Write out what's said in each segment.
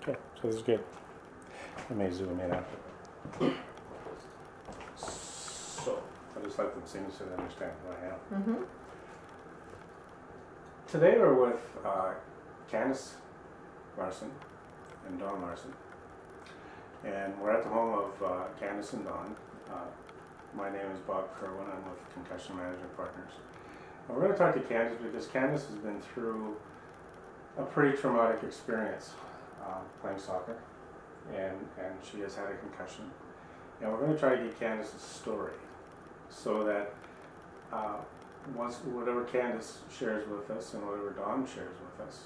Okay, so this is good. I may zoom in after. So, I just let them sing so they understand who I am. Mm-hmm. Today we're with Candace Larson and Dawn Larson. And we're at the home of Candace and Dawn. My name is Bob Kerwin. I'm with Concussion Management Partners. And we're going to talk to Candace because Candace has been through a pretty traumatic experience playing soccer, and she has had a concussion. And we're going to try to get Candace's story so that once whatever Candace shares with us and whatever Dawn shares with us,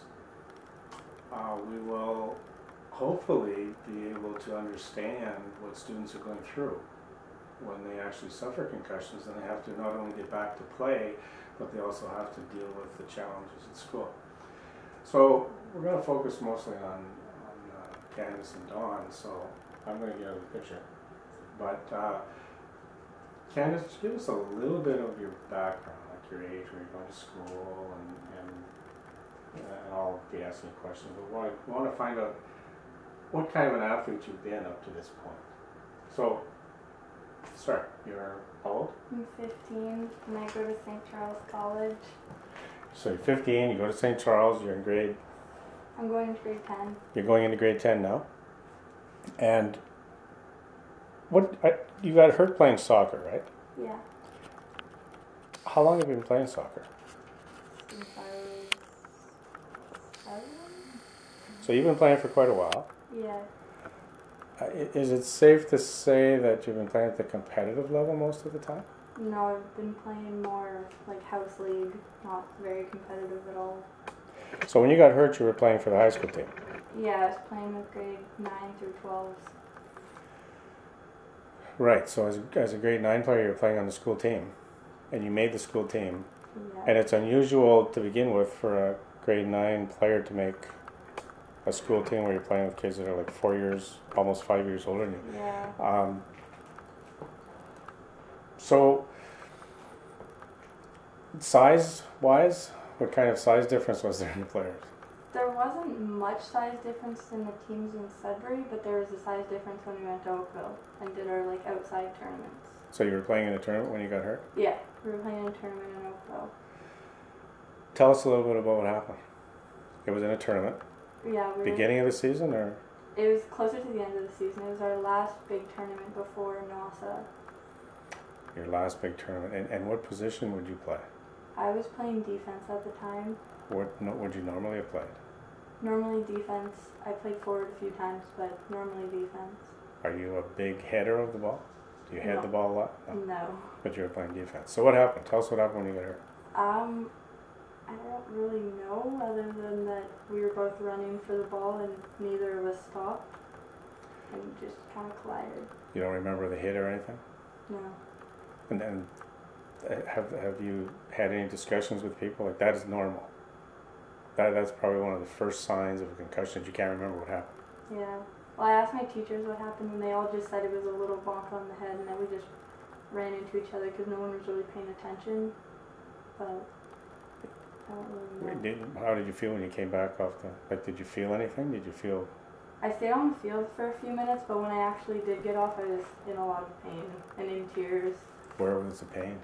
we will hopefully be able to understand what students are going through when they actually suffer concussions, and they have to not only get back to play, but they also have to deal with the challenges at school. So we're going to focus mostly on Candace and Dawn, so I'm going to get out of the picture. But Candace, just give us a little bit of your background, like your age, where you're going to school, and I'll be asking you questions, but we want to find out what kind of an athlete you've been up to this point. So, start. You're how old? I'm 15 and I go to St. Charles College. So you're 15, you go to St. Charles, you're in grade... I'm going into grade 10. You're going into grade 10 now. And you got hurt playing soccer, right? Yeah. How long have you been playing soccer? Since I was 7? So you've been playing for quite a while. Yeah. Is it safe to say that you've been playing at the competitive level most of the time? No, I've been playing more like house league, not very competitive at all. So when you got hurt, you were playing for the high school team? Yeah, I was playing with grade 9 through 12s. Right, so as a grade 9 player, you're playing on the school team, and you made the school team. Yeah. And it's unusual to begin with for a grade 9 player to make a school team where you're playing with kids that are like 4 years, almost 5 years older than you. Yeah. So, size-wise, what kind of size difference was there in the players? There wasn't much size difference in the teams in Sudbury, but there was a size difference when we went to Oakville and did our like outside tournaments. So you were playing in a tournament when you got hurt? Yeah, we were playing in a tournament in Oakville. Tell us a little bit about what happened. It was in a tournament. Yeah, Beginning of the season, or? It was closer to the end of the season. It was our last big tournament before NASA. Your last big tournament. And what position would you play? I was playing defense at the time. What would you normally have played? Normally defense. I played forward a few times, but normally defense. Are you a big header of the ball? Do you head the ball a lot? No. But you were playing defense. So what happened? Tell us what happened when you got hurt. I don't really know, other than that we were both running for the ball and neither of us stopped and just kind of collided. You don't remember the hit or anything? No. And have you had any discussions with people? Like, that is normal. That's probably one of the first signs of a concussion. You can't remember what happened. Yeah. Well, I asked my teachers what happened, and they all just said it was a little bonk on the head, and then we just ran into each other because no one was really paying attention. But I don't really know. How did you feel when you came back off the... Like, did you feel anything? Did you feel... I stayed on the field for a few minutes, but when I actually did get off, I was in a lot of pain and in tears. Where was the pain?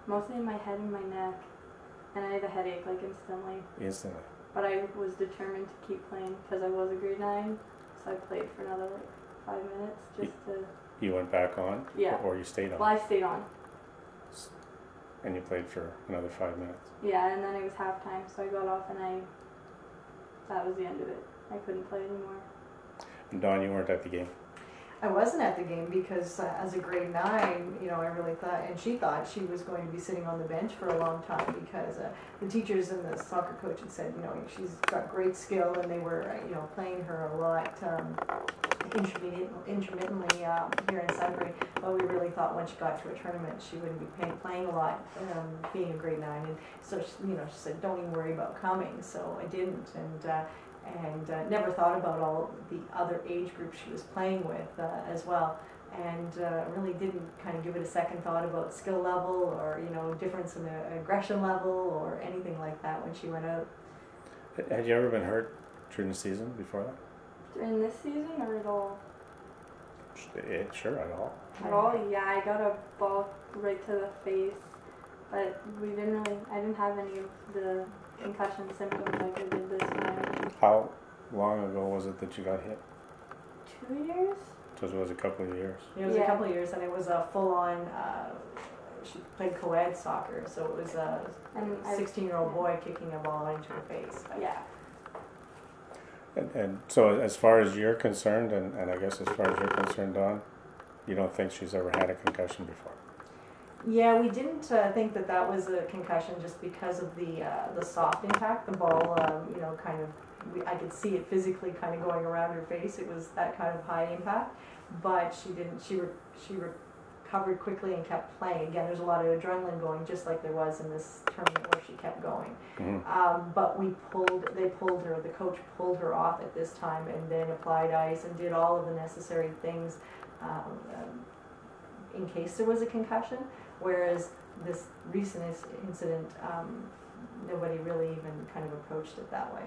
Mostly in my head and my neck, and I had a headache like instantly. Instantly. But I was determined to keep playing because I was a grade 9, so I played for another like 5 minutes just to... You went back on? Yeah. Or you stayed on? Well, I stayed on. And you played for another 5 minutes? Yeah, and then it was halftime, so I got off and that was the end of it. I couldn't play anymore. And Dawn, you weren't at the game? I wasn't at the game because as a grade 9, you know, I really thought, and she thought she was going to be sitting on the bench for a long time because the teachers and the soccer coach had said, you know, she's got great skill, and they were, you know, playing her a lot intermittently here in Sudbury. But we really thought when she got to a tournament, she wouldn't be playing a lot, being a grade 9. And so, she said, don't even worry about coming. So I didn't, and never thought about all the other age groups she was playing with as well, and really didn't kind of give it a second thought about skill level or, you know, difference in aggression level or anything like that when she went out. Had you ever been hurt during the season before that? In this season or at all? Sure, at all. At all? Yeah, I got a ball right to the face, but I didn't have any of the concussion symptoms like I did this time. How long ago was it that you got hit? 2 years? So it was a couple of years. It was a couple of years, and it was a full-on, she played co-ed soccer, so it was a 16-year-old boy kicking a ball into her face. Yeah. And so as far as you're concerned, and I guess as far as you're concerned, Dawn, you don't think she's ever had a concussion before? Yeah, we didn't think that that was a concussion just because of the soft impact. The ball, you know, kind of, I could see it physically kind of going around her face. It was that kind of high impact, but she didn't. She recovered quickly and kept playing. Again, there's a lot of adrenaline going, just like there was in this tournament where she kept going. Mm-hmm. But they pulled her. The coach pulled her off at this time, and then applied ice and did all of the necessary things in case there was a concussion. Whereas this recent incident, nobody really even kind of approached it that way.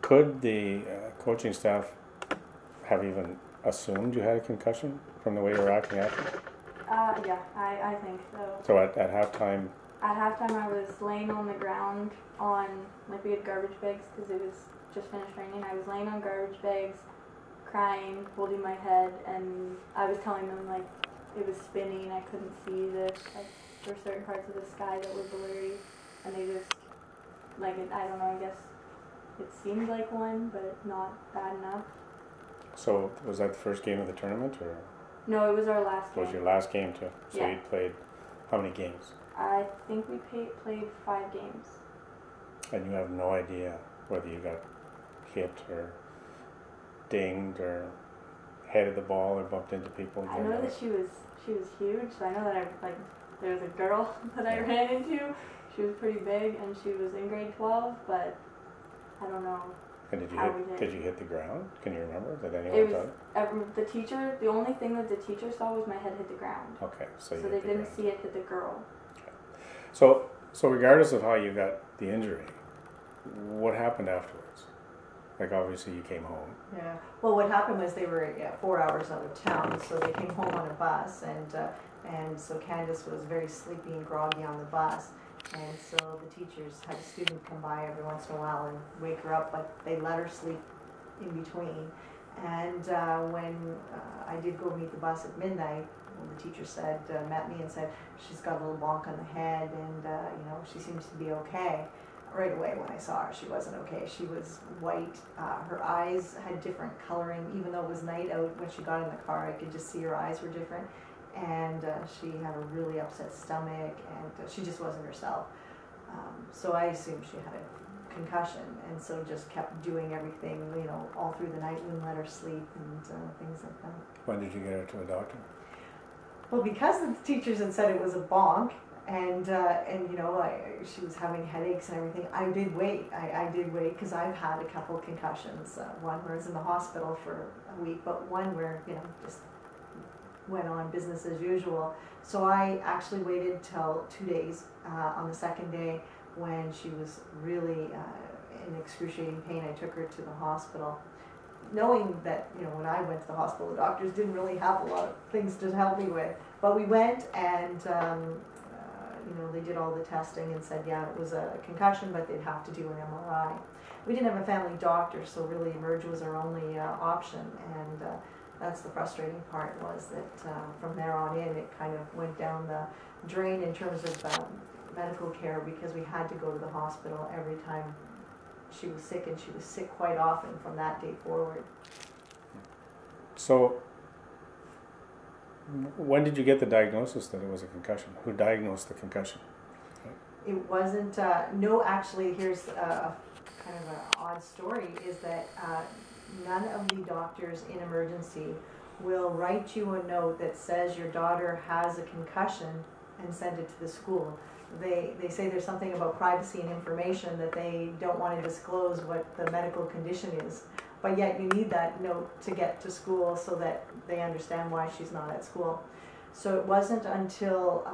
Could the coaching staff have even assumed you had a concussion from the way you were acting after? Yeah, I think so. So at halftime? At halftime I was laying on the ground on, like we had garbage bags because it was just finished raining. I was laying on garbage bags, crying, holding my head, and I was telling them like it was spinning, I couldn't see this. Like, there were certain parts of the sky that were blurry, and they just, like, I don't know, I guess it seemed like one, but not bad enough. So was that the first game of the tournament, or? No, it was our last game. Was your last game too? So Yeah. you played how many games? I think we played 5 games. And you have no idea whether you got hit or dinged or headed the ball or bumped into people? I know that she was huge, so I know that there was a girl that I ran into. She was pretty big, and she was in grade 12, but I don't know. And did you hit the ground? Can you remember? Did anyone It tell you? The teacher, the only thing that the teacher saw was my head hit the ground. Okay, so they didn't see it hit the girl. Okay. So regardless of how you got the injury, what happened afterwards? Like, obviously you came home. Yeah. Well, what happened was they were 4 hours out of town, so they came home on a bus, and so Candace was very sleepy and groggy on the bus, and so the teachers had a student come by every once in a while and wake her up, but they let her sleep in between. And when I did go meet the bus at midnight, the teacher met me and said, she's got a little bonk on the head, and she seems to be okay. Right away when I saw her, she wasn't okay. She was white. Her eyes had different coloring, even though it was night out. When she got in the car, I could just see her eyes were different, and she had a really upset stomach, and she just wasn't herself. So I assumed she had a concussion, and so just kept doing everything, all through the night. Wouldn't let her sleep and things like that. When did you get her to a doctor? Well, because the teachers had said it was a bonk, and she was having headaches and everything, I did wait. I did wait because I've had a couple concussions. One where I was in the hospital for a week, but one where just went on business as usual. So I actually waited till 2 days. On the second day, when she was really in excruciating pain, I took her to the hospital, knowing that when I went to the hospital, the doctors didn't really have a lot of things to help me with. But we went, and they did all the testing and said, yeah, it was a concussion, but they'd have to do an MRI. We didn't have a family doctor, so really Emerge was our only option, and that's the frustrating part, was that from there on in, it kind of went down the drain in terms of medical care, because we had to go to the hospital every time she was sick, and she was sick quite often from that day forward. So when did you get the diagnosis that it was a concussion? Who diagnosed the concussion? It wasn't, actually, here's a kind of an odd story, is that none of the doctors in emergency will write you a note that says your daughter has a concussion and send it to the school. They say there's something about privacy and information, that they don't want to disclose what the medical condition is. But yet you need that note to get to school so that they understand why she's not at school. So it wasn't until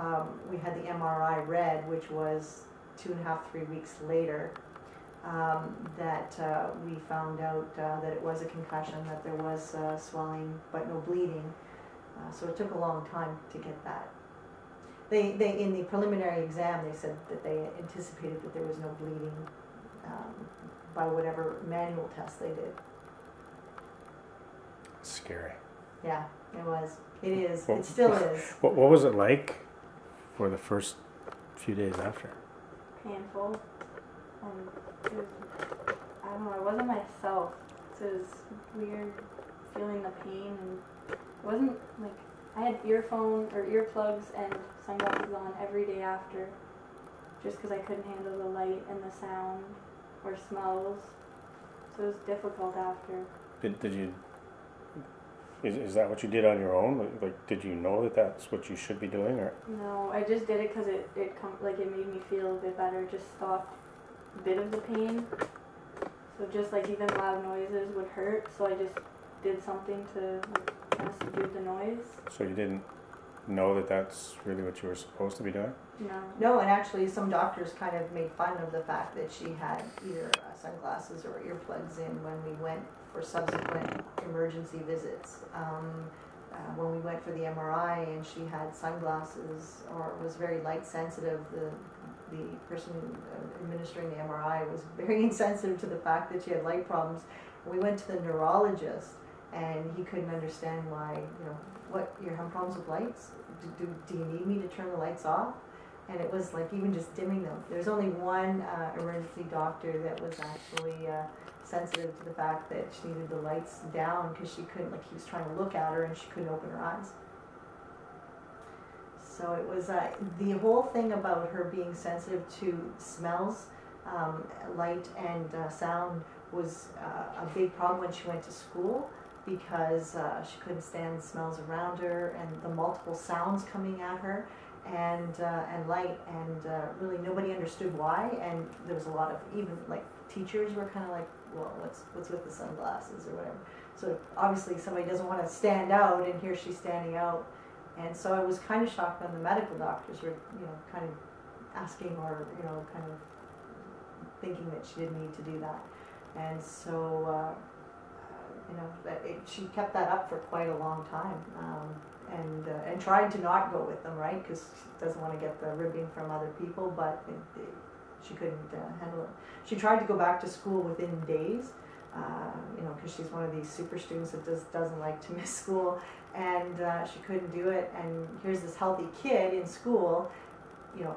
we had the MRI read, which was 2.5 to 3 weeks later, that we found out that it was a concussion, that there was swelling but no bleeding. So it took a long time to get that. They in the preliminary exam they said that they anticipated that there was no bleeding by whatever manual test they did. Scary. Yeah, it was. It is. It still is. What was it like for the first few days after? Painful. And it was, I don't know, I wasn't myself. So it was weird feeling the pain, and it wasn't like, I had earplugs and sunglasses on every day after, just because I couldn't handle the light and the sound or smells. So it was difficult after. Did you? Is that what you did on your own? Like, did you know that that's what you should be doing, or? No, I just did it because it made me feel a bit better. Just stopped a bit of the pain. So just like even loud noises would hurt, so I just did something to kind of subdue the noise. So you didn't know that that's really what you were supposed to be doing? No. No, and actually some doctors kind of made fun of the fact that she had either sunglasses or earplugs in when we went for subsequent emergency visits. When we went for the MRI and she had sunglasses or was very light sensitive, the person administering the MRI was very insensitive to the fact that she had light problems. We went to the neurologist and he couldn't understand why, what, you're having problems with lights? Do you need me to turn the lights off? And it was like even just dimming them. There's only one emergency doctor that was actually sensitive to the fact that she needed the lights down because she couldn't, like he was trying to look at her and she couldn't open her eyes. So it was the whole thing about her being sensitive to smells, light and sound was a big problem when she went to school, because she couldn't stand the smells around her and the multiple sounds coming at her, and light, and really nobody understood why. And there was a lot of, even like teachers were kind of like, well, what's with the sunglasses or whatever. So obviously somebody doesn't want to stand out, and here she's standing out. And so I was kind of shocked when the medical doctors were, kind of asking, or kind of thinking that she didn't need to do that. And so she kept that up for quite a long time, and tried to not go with them, right? Because she doesn't want to get the ribbing from other people, but she couldn't handle it. She tried to go back to school within days, because she's one of these super students that doesn't like to miss school, and she couldn't do it. And here's this healthy kid in school,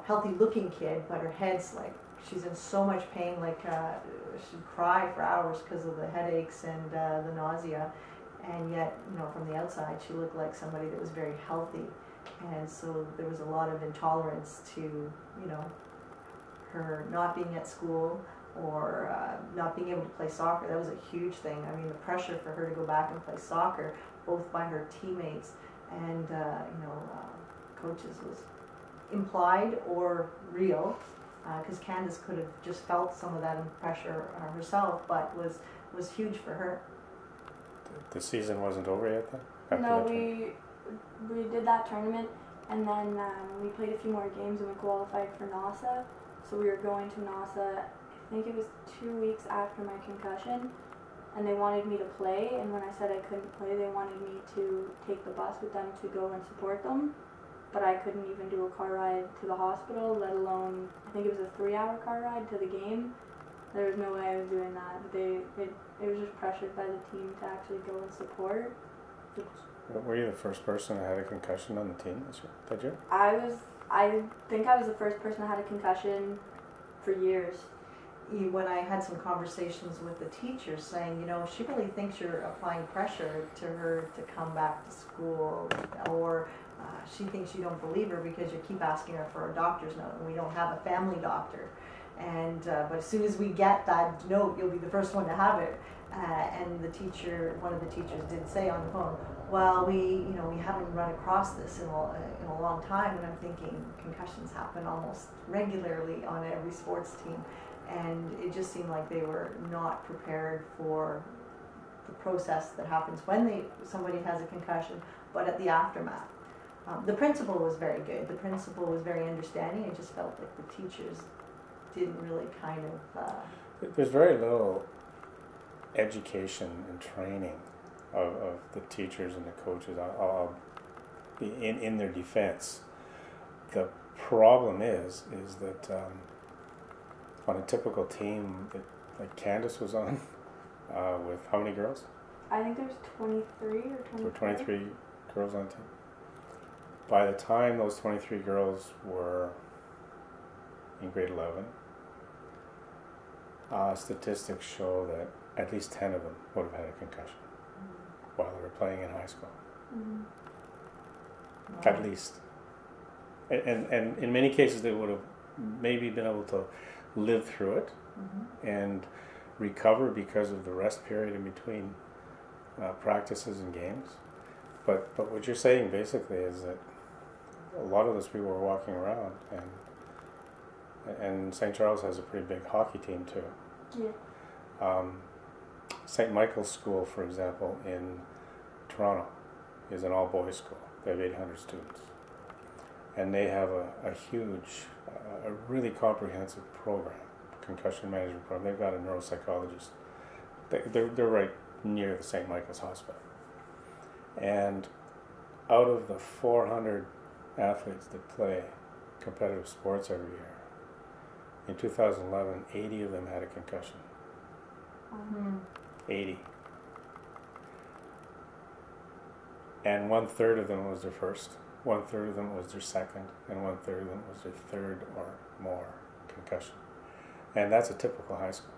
healthy looking kid, but her head's like, she's in so much pain, like she'd cry for hours because of the headaches and the nausea, and yet, from the outside she looked like somebody that was very healthy. And so there was a lot of intolerance to, her not being at school, or not being able to play soccer. That was a huge thing. I mean, the pressure for her to go back and play soccer, both by her teammates and coaches, was implied or real, because Candace could have just felt some of that pressure herself, but was huge for her. The season wasn't over yet then? No, we did that tournament, and then we played a few more games and we qualified for NASA. So we were going to NASA, I think it was 2 weeks after my concussion, and they wanted me to play, and when I said I couldn't play, they wanted me to take the bus with them to go and support them. But I couldn't even do a car ride to the hospital, let alone, I think it was a 3-hour car ride to the game. There was no way I was doing that. It was just pressured by the team to actually go and support. Were you the first person that had a concussion on the team that year? I think I was the first person that had a concussion for years. When I had some conversations with the teachers saying, she really thinks you're applying pressure to her to come back to school, or she thinks you don't believe her because you keep asking her for a doctor's note, and we don't have a family doctor. And but as soon as we get that note, you'll be the first one to have it. And one of the teachers did say on the phone, well, we haven't run across this in a long time. And I'm thinking, concussions happen almost regularly on every sports team, and it just seemed like they were not prepared for the process that happens when somebody has a concussion, but at the aftermath. The principal was very good. The principal was very understanding. I just felt like the teachers didn't really kind of There's very little education and training of the teachers and the coaches. I'll be in their defense. The problem is that on a typical team that like Candace was on, with how many girls? I think there's 23 or 24. There were 23 girls on the team. By the time those 23 girls were in grade 11, statistics show that at least 10 of them would have had a concussion while they were playing in high school. Wow. At least. And in many cases they would have maybe been able to live through it and recover because of the rest period in between practices and games. But what you're saying basically is that a lot of those people were walking around, and St. Charles has a pretty big hockey team too. Yeah. St. Michael's School, for example, in Toronto is an all-boys school. They have 800 students. And they have a huge, a really comprehensive program, concussion management program. They've got a neuropsychologist. They're right near the St. Michael's Hospital. And out of the 400 athletes that play competitive sports every year, in 2011, 80 of them had a concussion. 80. And 1/3 of them was their first, 1/3 of them was their second, and 1/3 of them was their third or more concussion. And that's a typical high school.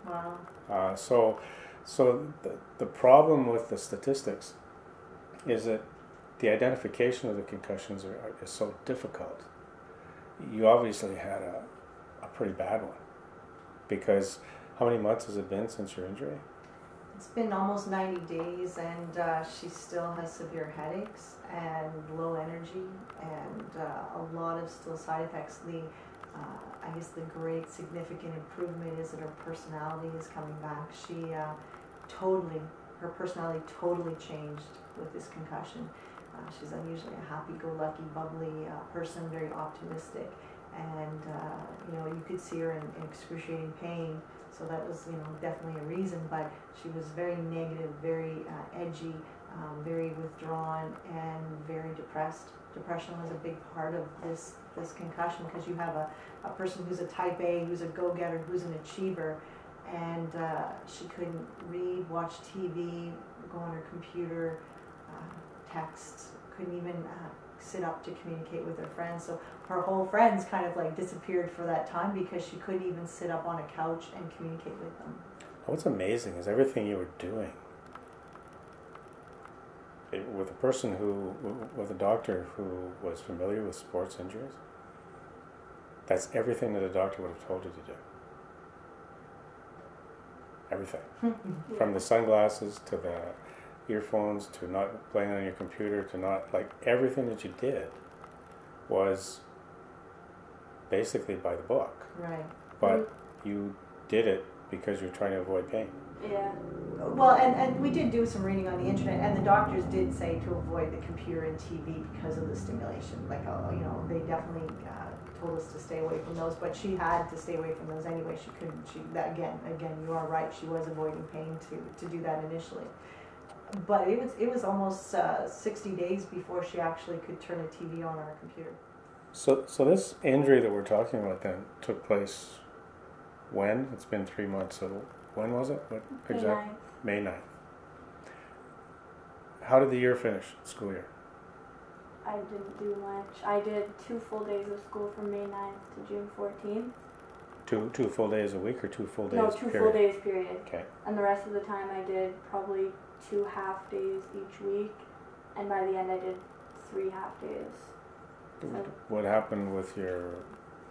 Wow. So the problem with the statistics is that the identification of the concussions is so difficult. You obviously had a pretty bad one, because how many months has it been since your injury? It's been almost 90 days, and she still has severe headaches and low energy, and a lot of still side effects. I guess the great significant improvement is that her personality is coming back. Her personality totally changed with this concussion. She's unusually a happy-go-lucky, bubbly person, very optimistic, and you could see her in excruciating pain. So that was, definitely a reason. But she was very negative, very edgy, very withdrawn, and very depressed. Depression was a big part of this concussion, because you have a person who's a type A, who's a go-getter, who's an achiever, and she couldn't read, watch TV, go on her computer, text, couldn't even sit up to communicate with her friends. So her whole friends kind of like disappeared for that time, because she couldn't even sit up on a couch and communicate with them. What's amazing is everything you were doing with a person with a doctor who was familiar with sports injuries. That's everything that a doctor would have told you to do. Everything. From the sunglasses to the earphones to not playing on your computer to not, like, everything that you did was basically by the book. Right. But you did it because you're trying to avoid pain. Yeah. Well, and we did do some reading on the internet, and the doctors did say to avoid the computer and TV because of the stimulation. Like, they definitely told us to stay away from those, but she had to stay away from those anyway. She couldn't. Again, you are right. She was avoiding pain to do that initially. But it was almost 60 days before she actually could turn a TV on or a computer. So this injury that we're talking about then took place when? It's been 3 months. So when was it? What exactly? May 9th. How did the year finish? School year? I didn't do much. I did 2 full days of school from May 9th to June 14th. Two full days a week or 2 full days? No, 2 full days period. Okay. And the rest of the time I did probably 2 half days each week, and by the end I did 3 half days. So what happened with your?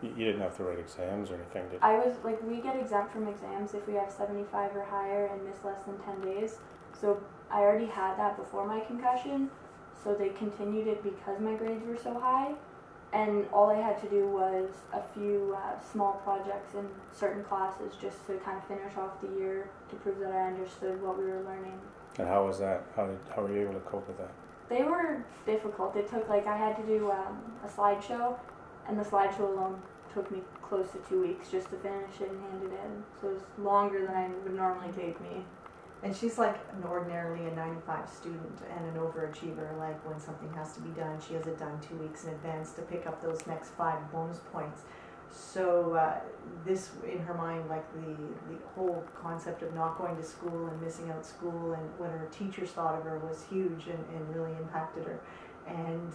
You didn't have to write exams or anything, did you? I was like, we get exempt from exams if we have 75 or higher and miss less than 10 days. So I already had that before my concussion, so they continued it because my grades were so high. And all I had to do was a few small projects in certain classes just to kind of finish off the year to prove that I understood what we were learning. And how was that? How were you able to cope with that? They were difficult. It took, I had to do a slideshow, and the slideshow alone took me close to 2 weeks just to finish it and hand it in. So it was longer than it would normally take me. And she's like ordinarily a 95 student and an overachiever. Like when something has to be done, she has it done 2 weeks in advance to pick up those next 5 bonus points. So this, in her mind, like the whole concept of not going to school and missing out school, and what her teachers thought of her was huge and really impacted her. And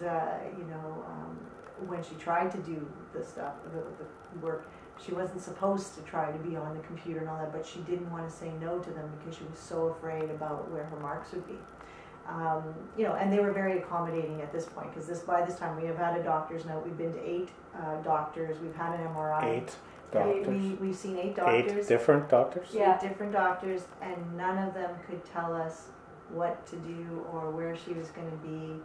when she tried to do the stuff, the work, she wasn't supposed to try to be on the computer and all that, but she didn't want to say no to them because she was so afraid about where her marks would be. And they were very accommodating at this point, because by this time we have had a doctor's note. We've been to 8 doctors. We've had an MRI. 8 doctors? We've seen 8 doctors. 8 different doctors? Yeah. 8 different doctors, and none of them could tell us what to do or where she was going to be.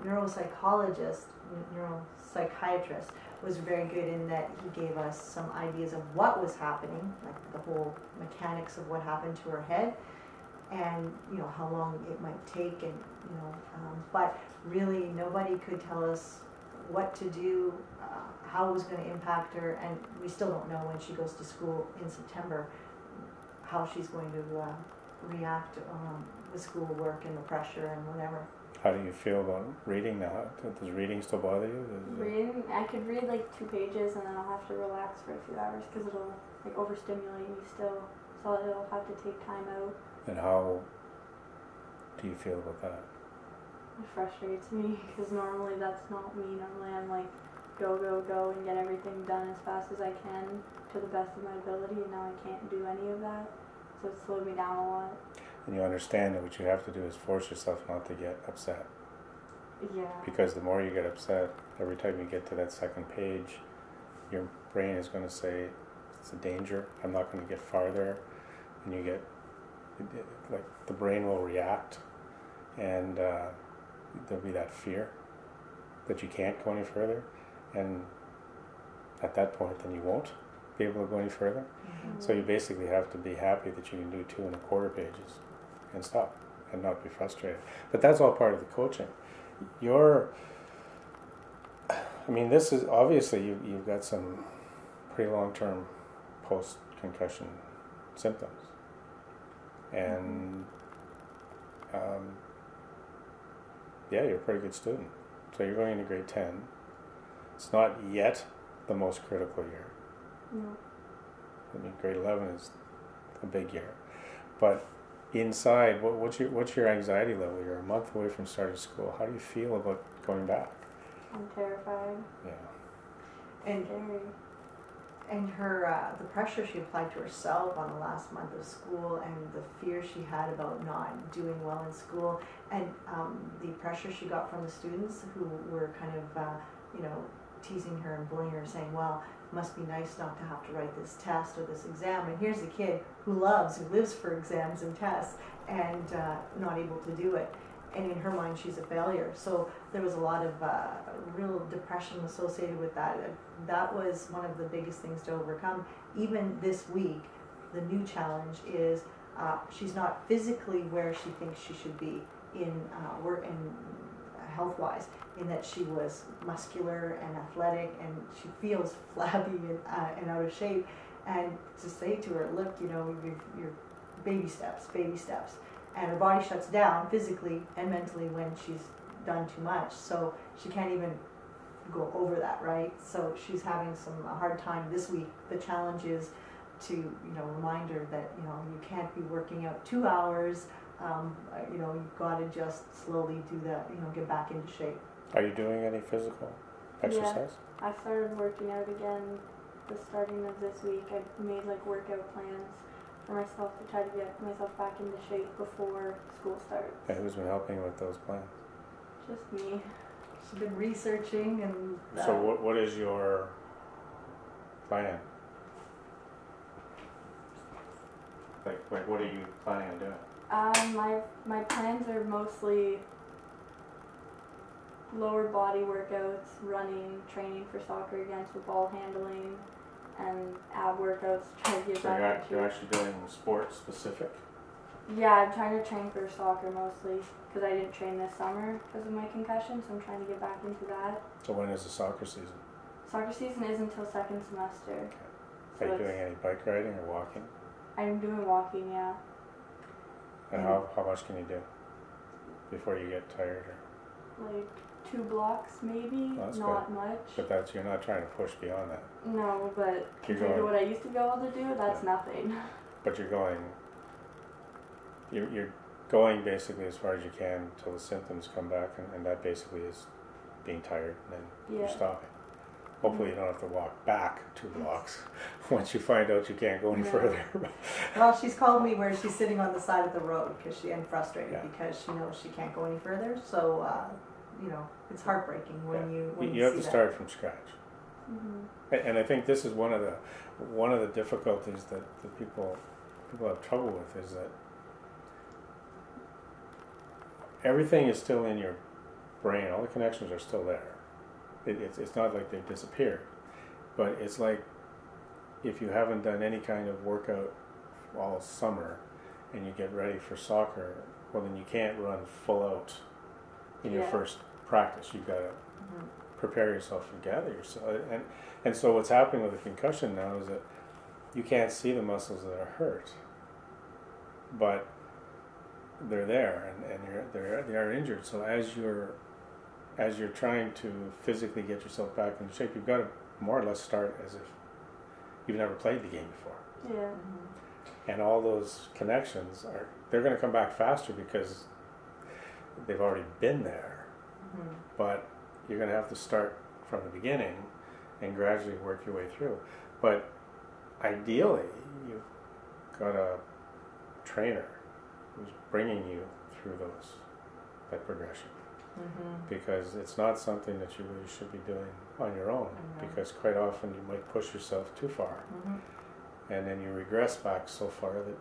Neuropsychologist, neuropsychiatrist was very good in that he gave us some ideas of what was happening, like the whole mechanics of what happened to her head, and how long it might take, and but really nobody could tell us what to do, how it was going to impact her, and we still don't know when she goes to school in September how she's going to react with schoolwork and the pressure and whatever. How do you feel about reading now? Does reading still bother you? Reading, I could read like 2 pages and then I'll have to relax for a few hours because it'll like overstimulate me still. So it'll have to take time out. And how do you feel about that? It frustrates me because normally that's not me. Normally I'm like go, go, go and get everything done as fast as I can to the best of my ability, and now I can't do any of that. So it slowed me down a lot. And you understand that what you have to do is force yourself not to get upset. Yeah. Because the more you get upset, every time you get to that second page, your brain is going to say, it's a danger, I'm not going to get farther. And you get, like, the brain will react, and there'll be that fear that you can't go any further. And at that point, then you won't be able to go any further. Mm-hmm. So you basically have to be happy that you can do 2 1/4 pages and stop and not be frustrated. But that's all part of the coaching. This is obviously you've got some pretty long-term post-concussion symptoms, and you're a pretty good student. So you're going into grade 10. It's not yet the most critical year. No. I mean, grade 11 is a big year, but inside, what's your anxiety level? You're a month away from starting school. How do you feel about going back? I'm terrified. Yeah. And Scary. and her the pressure she applied to herself on the last month of school, and the fear she had about not doing well in school, and the pressure she got from the students who were kind of teasing her and bullying her, saying, well, it must be nice not to have to write this test or this exam, and here's a kid who lives for exams and tests, and not able to do it. And in her mind, she's a failure. So there was a lot of real depression associated with that. That was one of the biggest things to overcome. Even this week, the new challenge is she's not physically where she thinks she should be in health-wise, in that she was muscular and athletic, and she feels flabby and out of shape. And to say to her, look, you're baby steps. And her body shuts down physically and mentally when she's done too much. So she can't even go over that, right? So she's having a hard time this week. The challenge is to, remind her that, you can't be working out 2 hours. You've got to just slowly do that, get back into shape. Are you doing any physical exercise? Yeah, I started working out again the starting of this week. I made workout plans for myself to try to get myself back into shape before school starts. And who's been helping with those plans? Just me. She's been researching and... So what is your plan? Like what are you planning on doing? My plans are mostly lower body workouts, running, training for soccer again, so ball handling, and ab workouts to try to get back into. You're actually doing sport specific? Yeah, I'm trying to train for soccer mostly because I didn't train this summer because of my concussion, so I'm trying to get back into that. So when is the soccer season? Soccer season is until second semester. Okay. So Are you doing any bike riding or walking? I'm doing walking, yeah. And how much can you do before you get tired? Or? Like 2 blocks maybe, Well, that's not good. much. But you're not trying to push beyond that. No, but You're compared to going- what I used to be able to do, that's Yeah. nothing. But you're going basically as far as you can until the symptoms come back, and that basically is being tired, and then you're Yeah. stopping. Hopefully you don't have to walk back 2 blocks once you find out you can't go any No. further. Well, she's called me where she's sitting on the side of the road and frustrated Yeah. because she knows she can't go any further. So, you know, it's heartbreaking when you You have see to that. start from scratch. Mm-hmm. And I think this is one of the difficulties that people have trouble with, is that everything is still in your brain. All the connections are still there. It's not like they've disappeared, but it's like if you haven't done any kind of workout all summer and you get ready for soccer, well, then you can't run full out in your Yeah. first practice. You've got to Mhm. prepare yourself and gather yourself. And so what's happening with a concussion now is that you can't see the muscles that are hurt, but they're there, and they are injured. So as you're trying to physically get yourself back in shape, you've got to more or less start as if you've never played the game before. Yeah. Mhm. And all those connections they're going to come back faster because they've already been there. Mhm. But you're going to have to start from the beginning and gradually work your way through. But ideally, you've got a trainer who's bringing you through that progression, Mhm. because it's not something that you really should be doing on your own, Mhm. because quite often you might push yourself too far, Mhm. and then you regress back so far that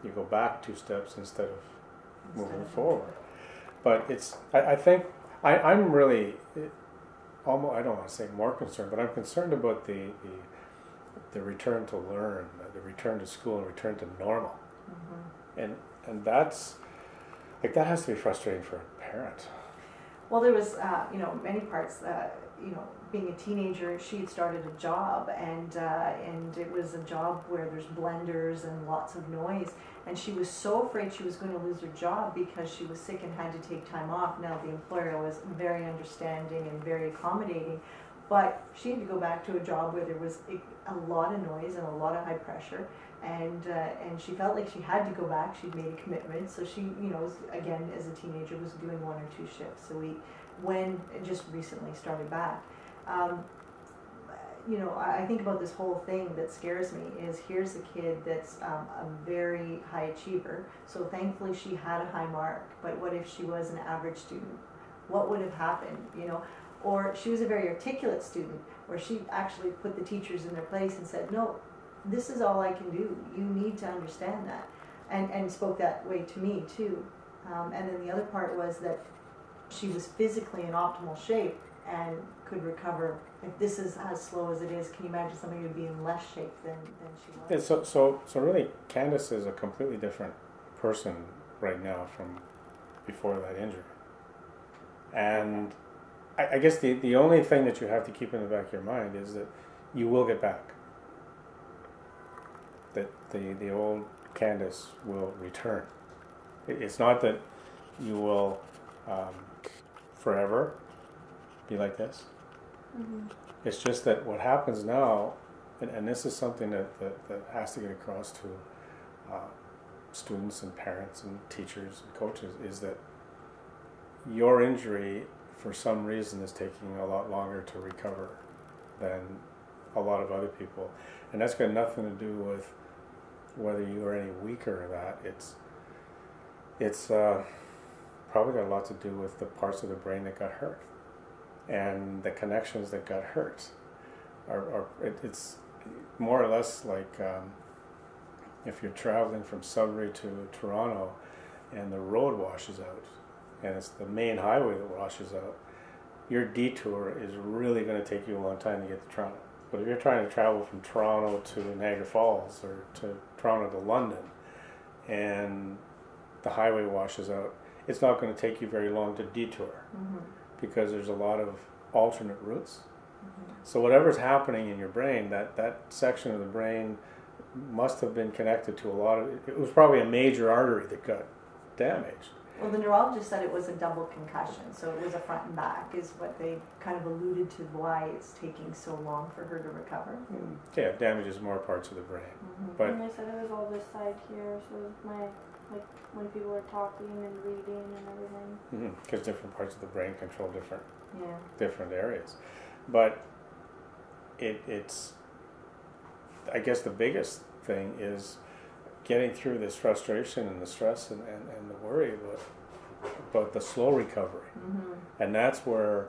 you go back 2 steps instead of moving forward. But I think I'm really almost, I don't want to say more concerned, but I'm concerned about the return to learn, the return to school, and return to normal. Mhm. And that's like, that has to be frustrating for a parent. Well, there was, many parts. Being a teenager, she had started a job, and it was a job where there's blenders and lots of noise. And she was so afraid she was going to lose her job because she was sick and had to take time off. Now the employer was very understanding and very accommodating, but she had to go back to a job where there was a lot of noise and a lot of high pressure. And she felt like she had to go back. She'd made a commitment, so she, again, as a teenager, was doing 1 or 2 shifts a week. When it just recently started back, I think about this whole thing that scares me is, here's a kid that's a very high achiever. So thankfully she had a high mark. But what if she was an average student? What would have happened? Or she was a very articulate student, where she actually put the teachers in their place and said, no, this is all I can do. You need to understand that. And spoke that way to me too. And then the other part was that she was physically in optimal shape and could recover. If this is as slow as it is, can you imagine somebody who would be in less shape than she was? Yeah, so really, Candace is a completely different person right now from before that injury. And I guess the only thing that you have to keep in the back of your mind is that you will get back. That the old Candace will return. It's not that you will forever be like this. Mm-hmm. It's just that what happens now, and this is something that has to get across to students and parents and teachers and coaches, is that your injury, for some reason, is taking a lot longer to recover than a lot of other people. And that's got nothing to do with whether you are any weaker or that. It's probably got a lot to do with the parts of the brain that got hurt and the connections that got hurt. It's more or less like if you're traveling from Sudbury to Toronto and the road washes out, and it's the main highway that washes out, your detour is really going to take you a long time to get to Toronto. But if you're trying to travel from Toronto to Niagara Falls or to Toronto to London, and the highway washes out, it's not going to take you very long to detour, Mm-hmm. because there's a lot of alternate routes, So whatever's happening in your brain, that section of the brain must have been connected to a lot of, it was probably a major artery that got damaged. Well, the neurologist said it was a double concussion, so it was a front and back, is what they kind of alluded to why it's taking so long for her to recover. Yeah, it damages more parts of the brain. But and they said it was all this side here, so my, like, when people were talking and reading and everything. because different parts of the brain control different Yeah. areas. But it's, I guess the biggest thing is getting through this frustration and the stress and the worry about the slow recovery. And that's where,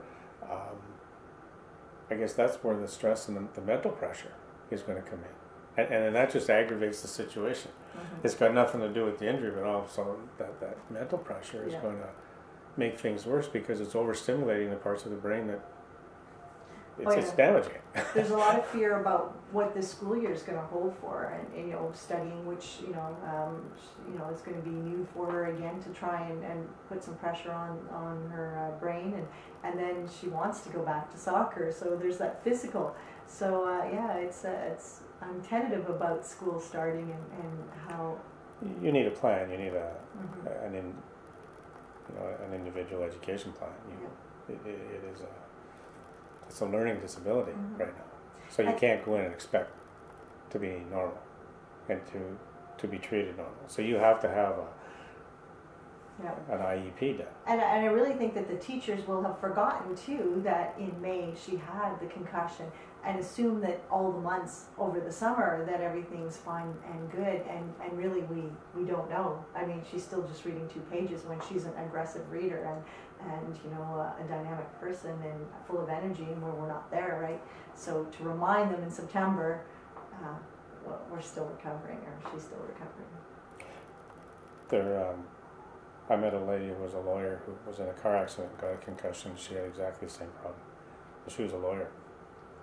I guess that's where the stress and the mental pressure is going to come in. And then that just aggravates the situation. It's got nothing to do with the injury, but also that mental pressure is going to make things worse because it's overstimulating the parts of the brain that it's damaging. There's a lot of fear about what this school year is going to hold for, and you know, studying, which you know is going to be new for her again to try and put some pressure on her brain, and then she wants to go back to soccer, so there's that physical. So yeah, it's I'm tentative about school starting and how. You need a plan. You need an individual education plan. It is it's a learning disability right now. So you can't go in and expect to be normal and to be treated normal. So you have to have an IEP done. And I really think that the teachers will have forgotten too that in May she had the concussion and assume that all the months over the summer that everything's fine and good, and really we don't know. I mean, she's still just reading 2 pages when she's an aggressive reader and you know, a dynamic person and full of energy, and where we're not there, right? So to remind them in September, we're still recovering, or she's still recovering. I met a lady who was a lawyer who was in a car accident and got a concussion. She had exactly the same problem. But she was a lawyer.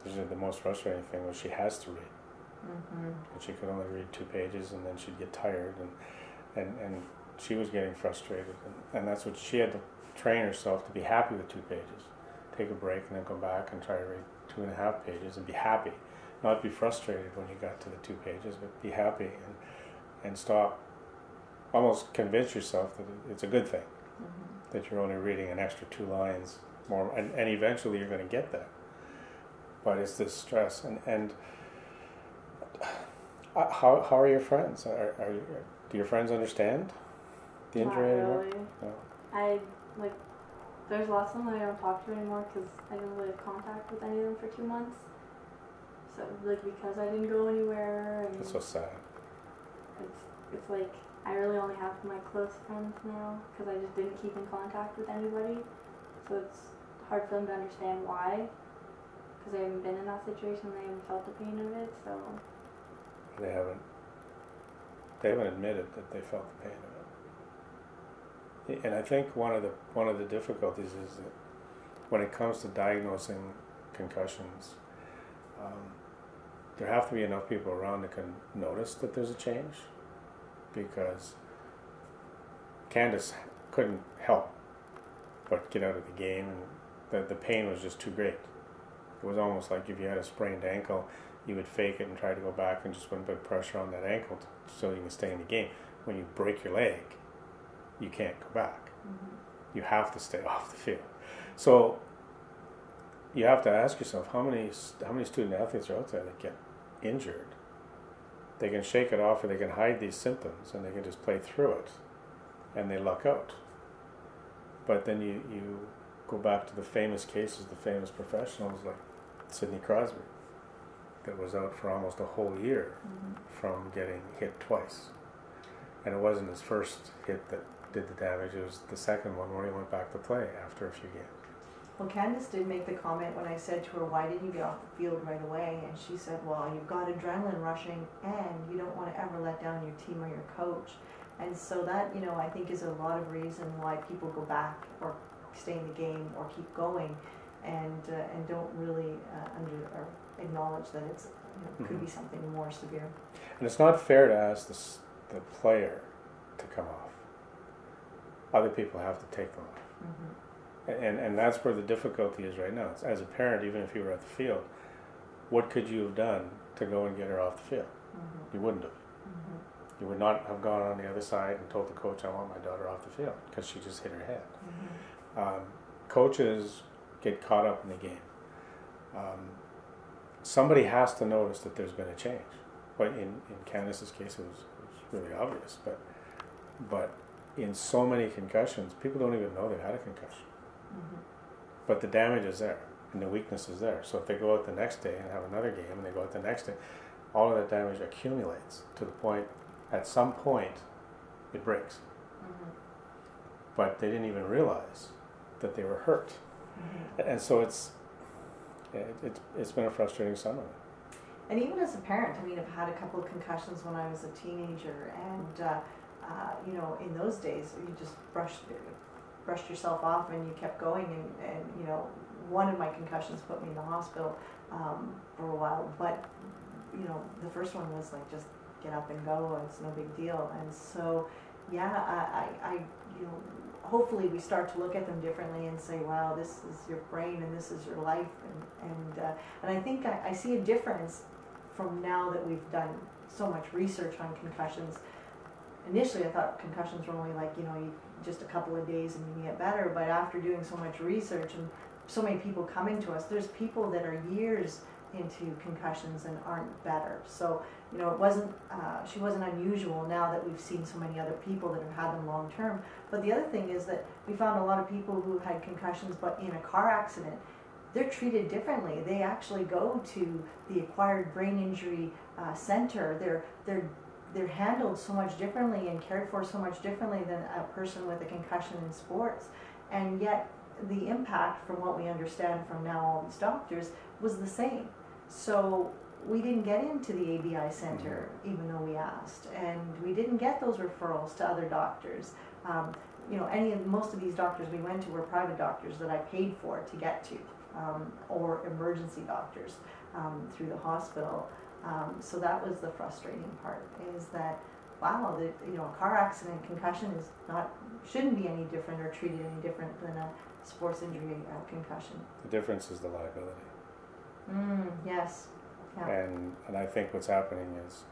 She said the most frustrating thing was she has to read. And she could only read 2 pages, and then she'd get tired, and she was getting frustrated. And that's what she had to train herself to be happy with 2 pages. Take a break and then go back and try to read 2.5 pages and be happy. Not be frustrated when you got to the 2 pages, but be happy and stop. Almost convince yourself that it's a good thing, that you're only reading an extra 2 lines more, and eventually you're going to get that. But it's this stress, and how are your friends? Do your friends understand the injury anymore? Really. No. There's lots of them I don't talk to anymore because I didn't really have contact with any of them for 2 months. So because I didn't go anywhere. And That's so sad. It's like I really only have my close friends now because I just didn't keep in contact with anybody. So it's hard for them to understand why, because they haven't been in that situation. They haven't felt the pain of it. So They haven't admitted that they felt the pain of it. And I think one of the difficulties is that when it comes to diagnosing concussions, there have to be enough people around that can notice that there's a change, because Candace couldn't help but get out of the game, and the pain was just too great. It was almost like if you had a sprained ankle, you would fake it and try to go back and just put pressure on that ankle so you can stay in the game. When you break your leg, you can't go back. You have to stay off the field. So you have to ask yourself, how many student athletes are out there that get injured? They can shake it off, or they can hide these symptoms and they can just play through it and they luck out. But then you go back to the famous cases, the famous professionals like Sidney Crosby, that was out for almost a whole year from getting hit twice. And it wasn't his first hit that did the damage, it was the second one where he went back to play after a few games. Well, Candace did make the comment when I said to her, why didn't you get off the field right away? And she said, well, you've got adrenaline rushing and you don't want to ever let down your team or your coach. And so that, you know, I think is a lot of reason why people go back or stay in the game or keep going and don't really or acknowledge that it's, you know, could be something more severe. And it's not fair to ask the player to come off. Other people have to take them off. And that's where the difficulty is right now. As a parent, even if you were at the field, what could you have done to go and get her off the field? You wouldn't have. You would not have gone on the other side and told the coach, I want my daughter off the field, because she just hit her head. Coaches get caught up in the game. Somebody has to notice that there's been a change. But in Candace's case, it was really obvious. But in so many concussions, people don't even know they've had a concussion. But the damage is there, and the weakness is there. So if they go out the next day and have another game, and they go out the next day, all of that damage accumulates to the point, at some point, it breaks. But they didn't even realize that they were hurt. And so it's been a frustrating summer. And even as a parent, I mean, I've had a couple of concussions when I was a teenager, and you know, in those days, you just brushed yourself off and you kept going, and you know, one of my concussions put me in the hospital for a while, but you know, the first one was like, just get up and go, it's no big deal. And so yeah, I you know, hopefully we start to look at them differently and say, wow, this is your brain and this is your life, and I think I see a difference from now that we've done so much research on concussions. Initially I thought concussions were only like, you know, just a couple of days and you get better, but after doing so much research and so many people coming to us, there's people that are years into concussions and aren't better. So, you know, it wasn't, she wasn't unusual now that we've seen so many other people that have had them long term. But the other thing is that we found a lot of people who had concussions but in a car accident, they're treated differently. They actually go to the acquired brain injury center. They're handled so much differently and cared for so much differently than a person with a concussion in sports. And yet the impact, from what we understand from now all these doctors, was the same. So we didn't get into the ABI center even though we asked, and we didn't get those referrals to other doctors. You know, most of these doctors we went to were private doctors that I paid for to get to, or emergency doctors through the hospital. So that was the frustrating part, is that, wow, you know, a car accident concussion shouldn't be any different or treated any different than a sports injury concussion. The difference is the liability. Yes. Yeah. And I think what's happening is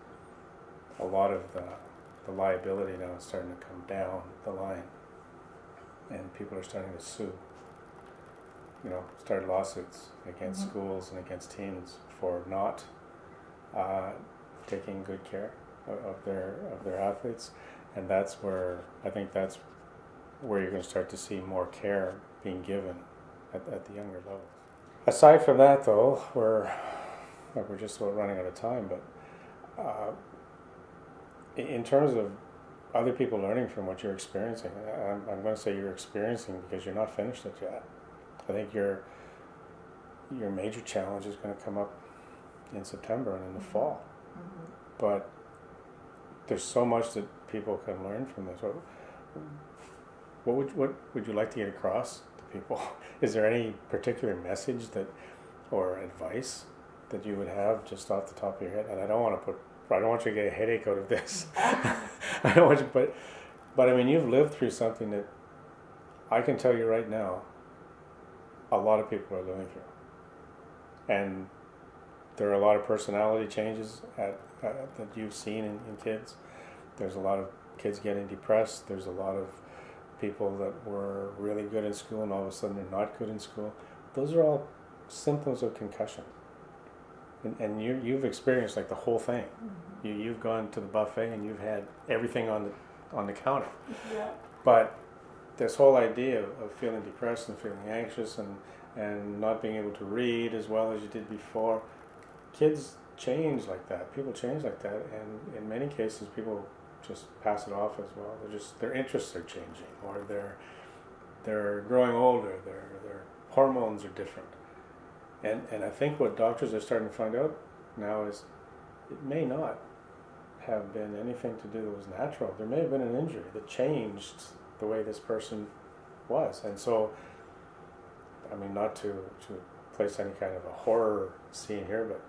a lot of the liability now is starting to come down the line, and people are starting to sue. You know, start lawsuits against schools and against teams for not taking good care of their athletes, and that's where I think that's where you're going to start to see more care being given at the younger levels. Aside from that, though, we're just about running out of time. But in terms of other people learning from what you're experiencing, I'm going to say you're experiencing because you're not finished it yet. I think your major challenge is going to come up in September and in the fall. But there's so much that people can learn from this. What would you like to get across to people? Is there any particular message or advice that you would have just off the top of your head? And I don't want you to get a headache out of this. I don't want you, but I mean, you've lived through something that I can tell you right now, a lot of people are living through. And there are a lot of personality changes that you've seen in kids. There's a lot of kids getting depressed. There's a lot of people that were really good in school and all of a sudden they're not good in school. Those are all symptoms of concussion. And you've experienced like the whole thing. You've gone to the buffet and you've had everything on the counter. Yeah. But this whole idea of feeling depressed and feeling anxious and not being able to read as well as you did before, kids change like that. People change like that, and in many cases people just pass it off as well. Their interests are changing, or they're growing older. Their hormones are different, and I think what doctors are starting to find out now is it may not have been anything to do that was natural. There may have been an injury that changed the way this person was, and so I mean, not to place any kind of a horror scene here, but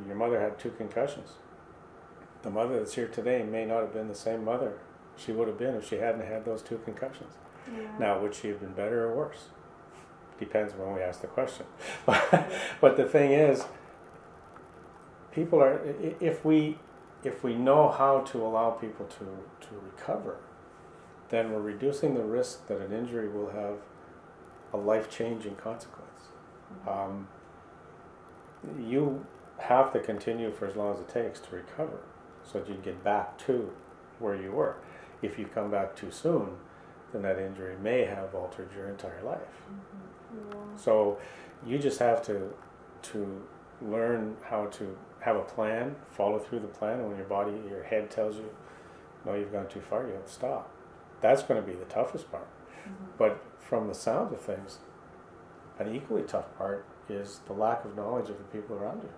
your mother had 2 concussions. The mother that's here today may not have been the same mother she would have been if she hadn't had those 2 concussions. Yeah. Now, would she have been better or worse? Depends when we ask the question. But the thing is, people are, if we know how to allow people to recover, then we're reducing the risk that an injury will have a life-changing consequence. You have to continue for as long as it takes to recover so that you get back to where you were. If you come back too soon, then that injury may have altered your entire life. Yeah. So you just have to learn how to have a plan, follow through the plan, and when your head tells you, no, you've gone too far, you have to stop. That's going to be the toughest part. But from the sound of things, an equally tough part is the lack of knowledge of the people around you.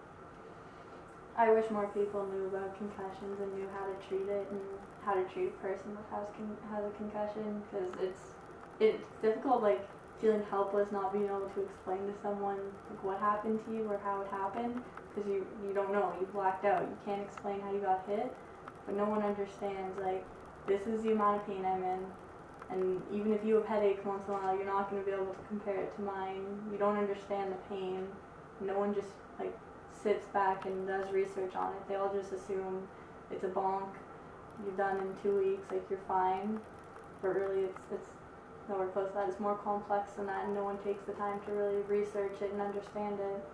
I wish more people knew about concussions and knew how to treat it and how to treat a person that has a concussion, because it's difficult, like feeling helpless, not being able to explain to someone like what happened to you or how it happened, because you don't know, you blacked out, you can't explain how you got hit, but no one understands, like, this is the amount of pain I'm in, and even if you have headaches once in a while, you're not going to be able to compare it to mine. You don't understand the pain. No one just like sits back and does research on it. They all just assume it's a bonk, you're done in 2 weeks, like you're fine, but really it's nowhere close to that. It's more complex than that, and no one takes the time to really research it and understand it.